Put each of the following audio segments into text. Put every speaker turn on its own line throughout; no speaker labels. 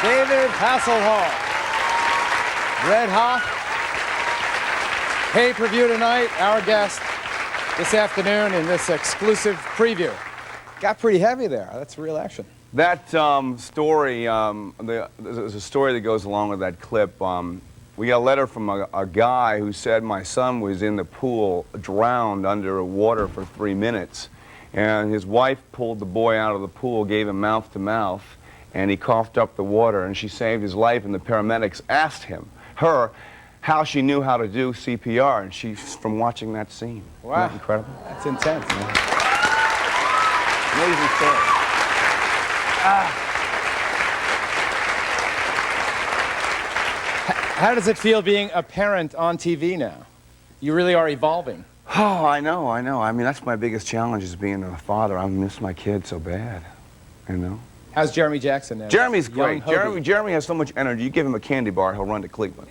David Hasselhoff. Red Hot. Pay-per-view tonight. Our guest this afternoon in this exclusive preview. Got pretty heavy there. That's real action.
That story, there's a story that goes along with that clip. We got a letter from a guy who said my son was in the pool, drowned under water for 3 minutes. And his wife pulled the boy out of the pool, gave him mouth to mouth, and he coughed up the water, and she saved his life, and the paramedics asked her, how she knew how to do CPR, and she's from watching that scene.
Wow.
Isn't that incredible?
That's intense.
Amazing story.
How does it feel being a parent on TV now? You really are evolving.
Oh, I know. I mean, that's my biggest challenge is being a father. I miss my kid so bad, you know?
How's Jeremy Jackson now?
Jeremy's great. Jeremy has so much energy. You give him a candy bar, he'll run to Cleveland.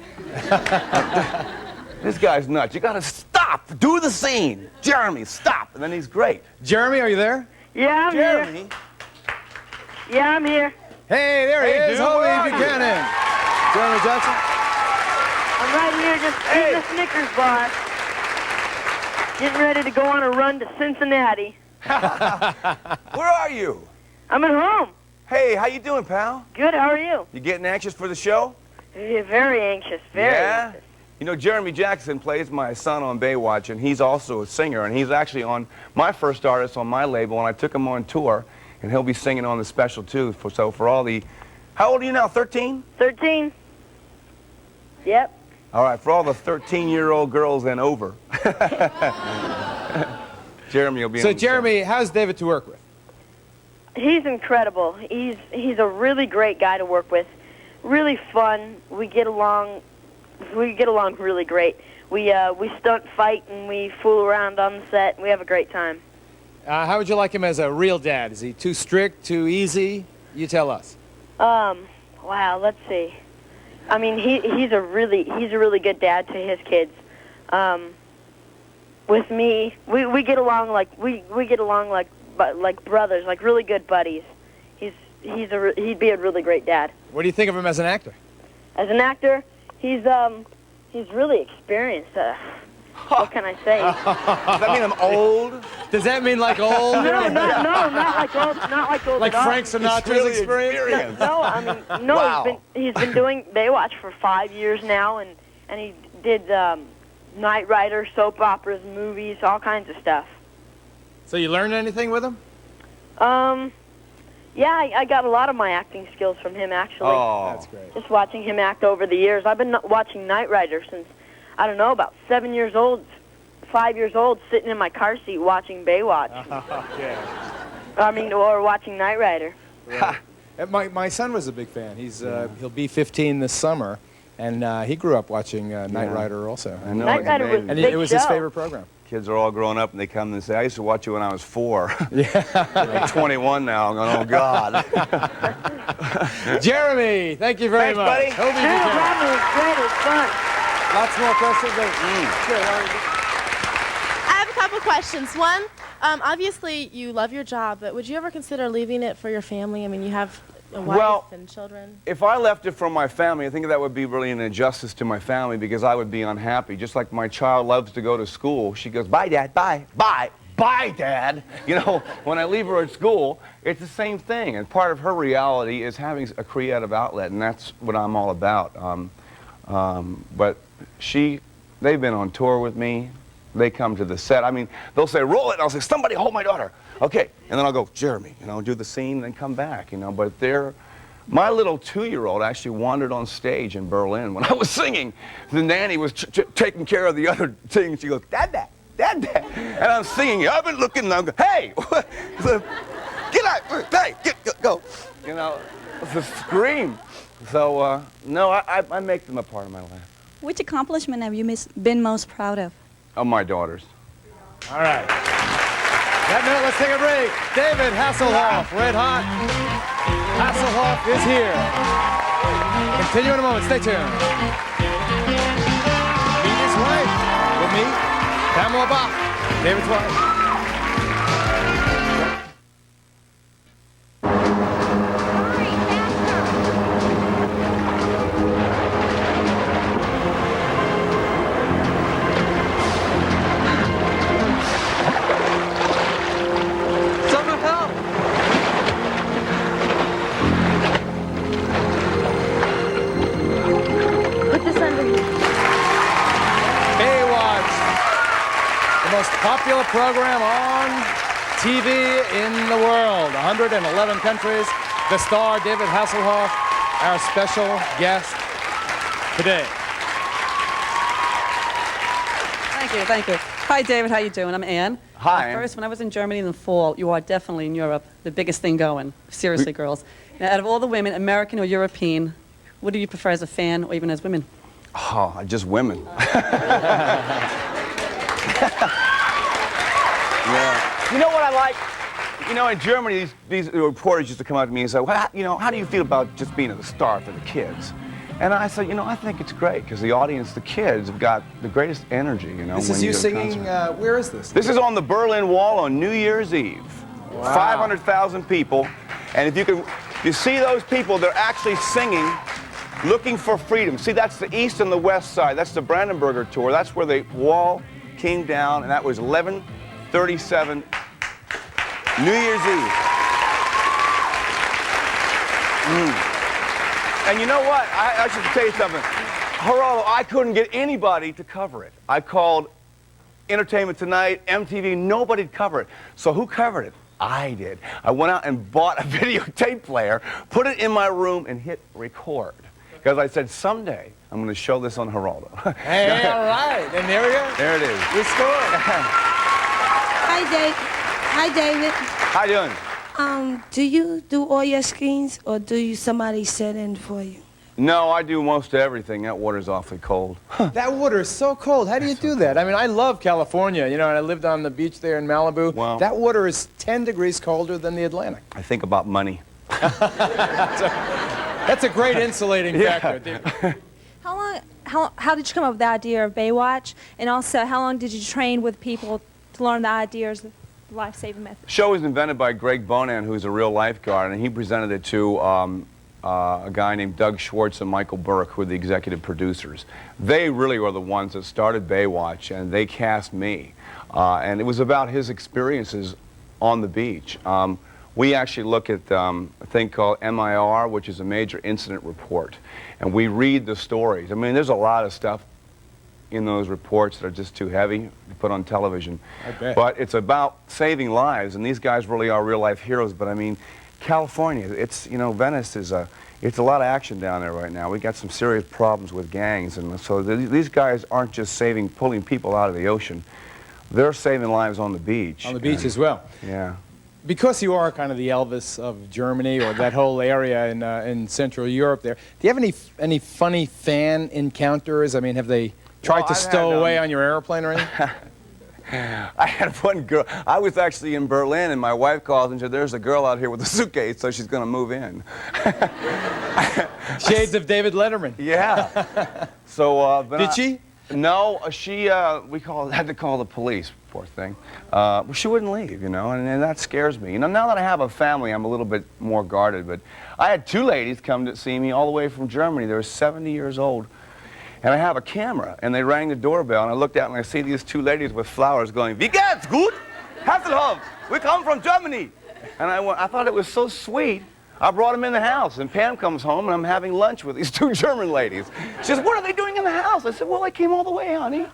This guy's nuts. You gotta stop. Do the scene. Jeremy, stop. And then he's great.
Jeremy, are you there?
Yeah, I'm
Jeremy.
here. Yeah, I'm here.
Hey, there he is.
dude,
Holy
where are you?
Buchanan. Jeremy Jackson.
I'm right here just eating a Snickers bar. Getting ready to go on a run to Cincinnati.
Where are you?
I'm at home.
Hey, how you doing, pal?
Good, how are you?
You getting anxious for the show?
Yeah, very anxious, very anxious.
You know, Jeremy Jackson plays my son on Baywatch, and he's also a singer, and he's actually my first artist on my label, and I took him on tour, and he'll be singing on the special, too. So for all the... How old are you now, 13?
13. Yep.
All right, for all the 13-year-old girls and over. Jeremy will be
So,
on the
Jeremy, how's David to work with?
He's incredible. He's a really great guy to work with. Really fun. We get along really great. We stunt fight and we fool around on the set. We have a great time.
How would you like him as a real dad? Is he too strict, too easy? You tell us.
Wow, let's see. I mean, he's a really good dad to his kids. With me, we get along like like brothers, like really good buddies. He'd be a really great dad.
What do you think of him as an actor?
As an actor, he's really experienced. What can I say?
Does that mean I'm old?
Does that mean like old?
No, not like old, not like old
Like
at all.
Frank Sinatra's
really
experience?
No, I mean, no.
Wow.
He's been doing Baywatch for 5 years now, and he did Knight Rider, soap operas, movies, all kinds of stuff.
So you learned anything with him?
Yeah, I got a lot of my acting skills from him, actually.
Oh,
That's great.
Just watching him act over the years. I've been watching Knight Rider since, I don't know, about 7 years old, 5 years old, sitting in my car seat watching Baywatch.
Yeah.
I mean, or watching Knight Rider.
Right. My son was a big fan. He'll be 15 this summer, and he grew up watching Knight Rider also.
I know.
Knight
it's
Rider was
amazing.
And
big
it was his
show.
favorite program.
Kids are all grown up and they come and say, I used to watch you when I was 4.
Yeah.
I'm 21 now. I'm going, oh, God.
Jeremy, thank you very
Thanks,
much.
buddy.
Hope you
No
can.
problem. It was great. It was fun.
Lots more questions. Good.
I have a couple questions. One, obviously you love your job, but would you ever consider leaving it for your family? I mean, you have a wife and children.
If I left it for my family, I think that would be really an injustice to my family because I would be unhappy. Just like my child loves to go to school. She goes, bye, Dad, bye, bye, bye, Dad. You know, when I leave her at school, it's the same thing. And part of her reality is having a creative outlet, and that's what I'm all about. But they've been on tour with me. They come to the set. I mean, they'll say, roll it. And I'll say, somebody hold my daughter. Okay. And then I'll go, Jeremy, you know, do the scene and then come back, you know. But my little 2-year-old actually wandered on stage in Berlin when I was singing. The nanny was taking care of the other thing. She goes, Dad, Dad, Dad, Dad. And I'm singing. I've been looking and I'm going, hey, get out, hey, go. You know, it's a scream. So, no, I make them a part of my life.
Which accomplishment have you been most proud of?
Of my daughters.
All right. That note, let's take a break. David Hasselhoff, Red Hot. Hasselhoff is here. Continue in a moment. Stay tuned. Meet his wife. We'll meet Pamela Bach, David's wife. popular program on TV in the world, 111 countries. The star, David Hasselhoff, our special guest today.
Thank you, thank you. Hi, David, how you doing? I'm Ann.
Hi.
First, when I was in Germany in the fall, you are definitely in Europe the biggest thing going. Seriously, girls. Now, out of all the women, American or European, what do you prefer as a fan or even as women?
Oh, just women. Yeah. You know what I like? You know, in Germany, these reporters used to come up to me and say, well, how do you feel about just being a star for the kids? And I said, I think it's great because the audience, the kids, have got the greatest energy,
This is you singing, where is this?
This is on the Berlin Wall on New Year's Eve.
Wow.
500,000 people. And if you see those people, they're actually singing, looking for freedom. See, that's the east and the west side. That's the Brandenburger tour. That's where the wall came down, and that was 11/37, New Year's Eve. And you know what? I should tell you something. Geraldo, I couldn't get anybody to cover it. I called Entertainment Tonight, MTV, nobody'd cover it. So who covered it? I did. I went out and bought a videotape player, put it in my room, and hit record. Because I said, someday, I'm going to show this on Geraldo.
Hey, all right. And there we go.
There it is.
We scored.
Hi, Dave. Hi, David.
How you doing?
Do you do all your screens, or do you somebody set in for you?
No, I do most everything. That water's awfully cold.
That water is so cold. How do you do that? I mean, I love California, and I lived on the beach there in Malibu.
Wow.
That water is 10 degrees colder than the Atlantic.
I think about money.
That's a great insulating factor.
How did you come up with the idea of Baywatch? And also, how long did you train with people to learn the ideas of the life-saving method?
The show was invented by Greg Bonan, who's a real lifeguard, and he presented it to a guy named Doug Schwartz and Michael Burke, who are the executive producers. They really were the ones that started Baywatch, and they cast me. And it was about his experiences on the beach. We actually look at a thing called MIR, which is a major incident report, and we read the stories. I mean, there's a lot of stuff in those reports that are just too heavy to put on television.
I bet.
But it's about saving lives, and these guys really are real-life heroes. But I mean, California, it's, Venice is it's a lot of action down there right now. We got some serious problems with gangs, and so these guys aren't just pulling people out of the ocean. They're saving lives on the beach.
On the beach as well.
Yeah.
Because you are kind of the Elvis of Germany, or that whole area in Central Europe there, do you have any funny fan encounters? I mean, have they tried to stow away on your airplane or anything?
I had one girl. I was actually in Berlin, and my wife called and said, there's a girl out here with a suitcase, so she's going to move in.
Shades of David Letterman.
Yeah. So,
Did she?
No, she, had to call the police, poor thing. Well, she wouldn't leave, and that scares me. Now that I have a family, I'm a little bit more guarded, but I had two ladies come to see me all the way from Germany. They were 70 years old. And I have a camera, and they rang the doorbell, and I looked out and I see these two ladies with flowers going, Wie geht's? Gut? Hasselhoff, we come from Germany. And I thought it was so sweet. I brought them in the house, and Pam comes home, and I'm having lunch with these two German ladies. She says, what are they doing in the house? I said, well, I came all the way, honey,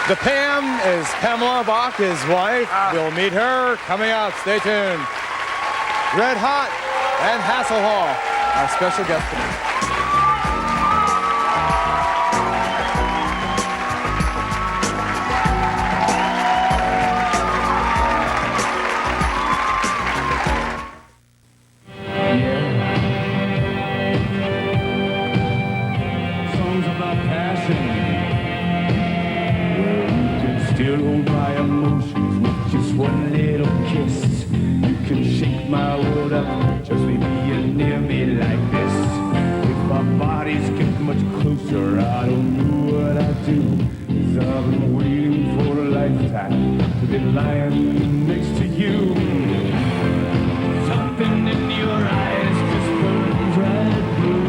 The Pam is Pamela Bach, his wife. We'll meet her coming up. Stay tuned. Red Hot and Hasselhoff, our special guest tonight.
Songs about passion. Well, you can still hold my emotions with just one little kiss. You can shake my world up just with being near me like this. If our bodies get much closer, I don't know what I'd do. 'Cause I've been waiting for a lifetime to be lying next to you. Something in your eyes just burns right through.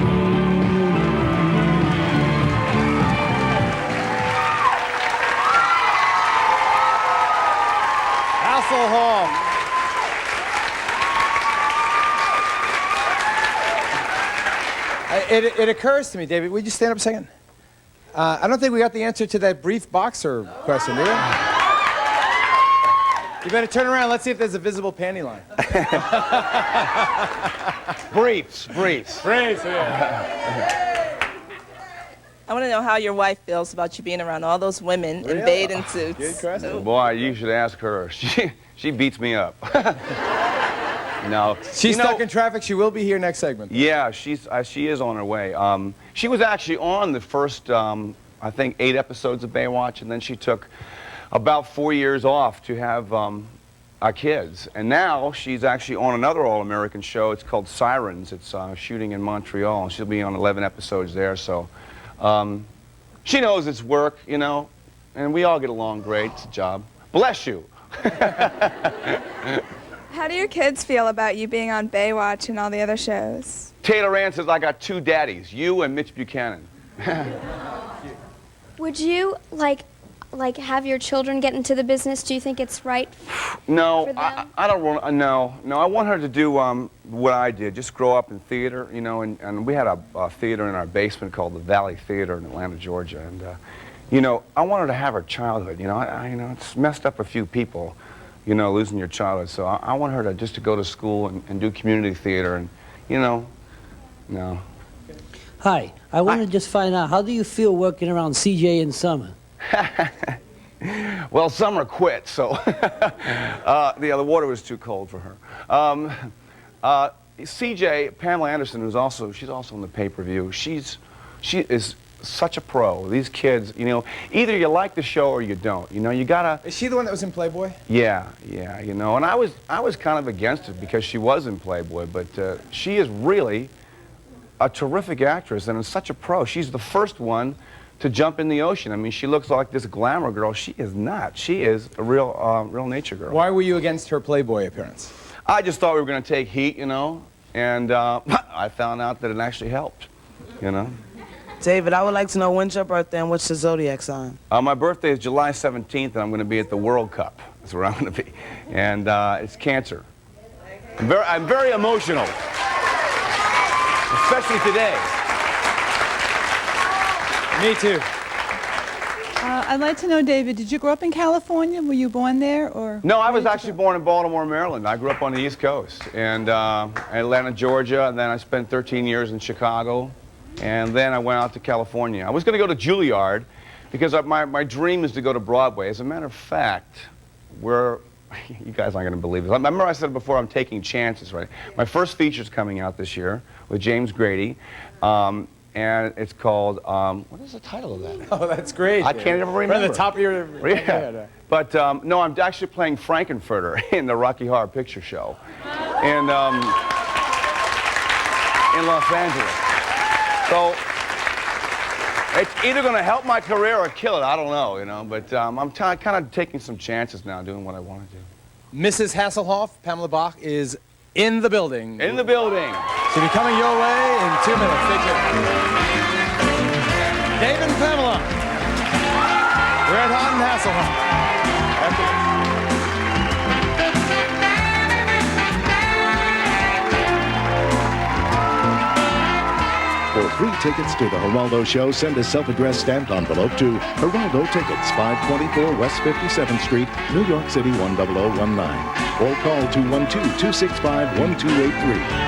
Hasselhoff. It occurs to me, David, would you stand up a second? I don't think we got the answer to that brief boxer question, do we? You better turn around. Let's see if there's a visible panty line.
Briefs.
Briefs, yeah.
I want to know how your wife feels about you being around all those women in bathing suits.
Good question.
Boy, you should ask her. She beats me up. No.
She's stuck in traffic. She will be here next segment.
Yeah, she is on her way. She was actually on the first, I think, 8 episodes of Baywatch, and then she took about 4 years off to have our kids. And now she's actually on another all-American show. It's called Sirens. It's shooting in Montreal. She'll be on 11 episodes there, so she knows it's work, you know, and we all get along great. It's a job. Bless you.
How do your kids feel about you being on Baywatch and all the other shows?
Taylor Ann says I got 2 daddies, you and Mitch Buchanan.
Would you like have your children get into the business? Do you think it's right?
No,
for them?
I don't want. No. I want her to do what I did. Just grow up in theater, you know. And we had a theater in our basement called the Valley Theater in Atlanta, Georgia. And you know, I want her to have her childhood. You know, you know, it's messed up a few people, you know, losing your childhood. So I want her to just go to school and do community theater, and you know, no.
Hi, I want to just find out, how do you feel working around CJ in summer?
Well, summer quit, so the water was too cold for her. CJ, Pamela Anderson, she's also in the pay-per-view. She is such a pro. These kids, you know, either you like the show or you don't. You know, you gotta.
Is she the one that was in Playboy?
Yeah, you know, and I was kind of against it because she was in Playboy, but she is really a terrific actress and is such a pro. She's the first one to jump in the ocean. I mean, she looks like this glamour girl. She is not. She is a real nature girl.
Why were you against her Playboy appearance?
I just thought we were going to take heat, you know, and I found out that it actually helped, you know.
David, I would like to know when's your birthday and what's your zodiac sign?
My birthday is July 17th, and I'm going to be at the World Cup. That's where I'm going to be. And it's Cancer. I'm very emotional, especially today.
Me too.
I'd like to know, David, did you grow up in California? Were you born there, or?
No, I was actually born in Baltimore, Maryland. I grew up on the East Coast, and Atlanta, Georgia, and then I spent 13 years in Chicago, and then I went out to California. I was going to go to Juilliard because my dream is to go to Broadway. As a matter of fact, you guys aren't going to believe this. I remember I said before, I'm taking chances, right? My first feature's coming out this year with James Grady. And it's called, what is the title of that?
Oh, that's great.
I can't ever remember.
Right at the top of your
head. But no, I'm actually playing Frankenfurter in the Rocky Horror Picture Show in Los Angeles. So it's either going to help my career or kill it. I don't know, you know. But I'm kind of taking some chances now, doing what I want to do.
Mrs. Hasselhoff, Pamela Bach, is in the building.
In the building.
She'll be coming your way in 2 minutes. Stay tuned. Dave and Pamela. Red Hot and Hasselhoff. After this.
For free tickets to the Geraldo Show, send a self-addressed stamped envelope to Geraldo Tickets, 524 West 57th Street, New York City 10019. Or call 212-265-1283.